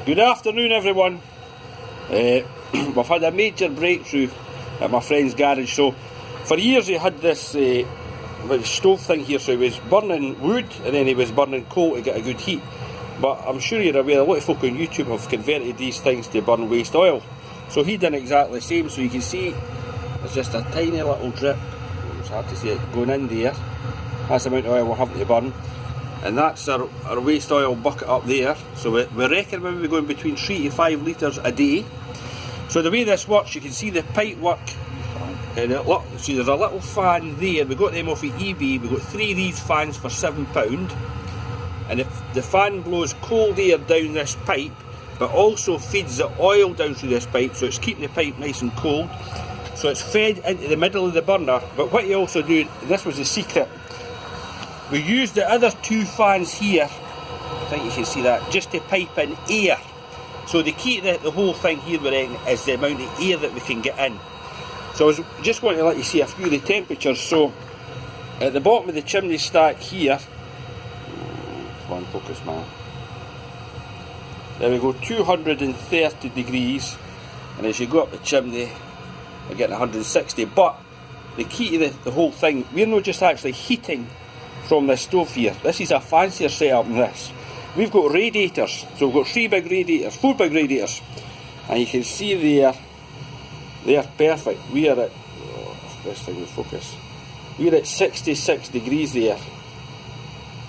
Good afternoon, everyone. We've had a major breakthrough at my friend's garage. So for years he had this stove thing here, so he was burning wood and then he was burning coal to get a good heat. But I'm sure you're aware a lot of folk on YouTube have converted these things to burn waste oil. So he done exactly the same. So you can see there's just a tiny little drip, it's hard to see it, going in there. That's the amount of oil we're having to burn. And that's our waste oil bucket up there. So we reckon we'll be going between 3 to 5 litres a day. So the way this works, you can see the pipe work. And look, see there's a little fan there. We got them off of eBay. We got 3 of these fans for £7. And if the fan blows cold air down this pipe, but also feeds the oil down through this pipe, so it's keeping the pipe nice and cold. So it's fed into the middle of the burner. But what you also do, and this was the secret, we use the other 2 fans here, I think you can see that, just to pipe in air. So the key to the whole thing here, we reckon, is the amount of air that we can get in. So I just want to let you see a few of the temperatures. So at the bottom of the chimney stack here, come on, focus man, there we go, 230 degrees, and as you go up the chimney we're getting 160. But the key to the whole thing, we're not just actually heating from this stove here. This is a fancier setup than this. We've got radiators, so we've got 4 big radiators, and you can see there, they're perfect. We are at, this thing will focus, we're at 66 degrees there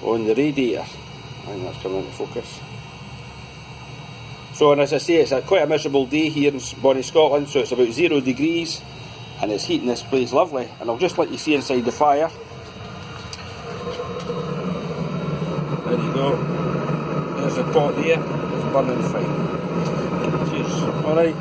on the radiator. I think that's coming into focus. So, and as I say, it's quite a miserable day here in Bonnie, Scotland, so it's about 0 degrees and it's heating this place lovely. And I'll just let you see inside the fire. There you go. There's the pot there, it's burning fine. Cheers. Alright.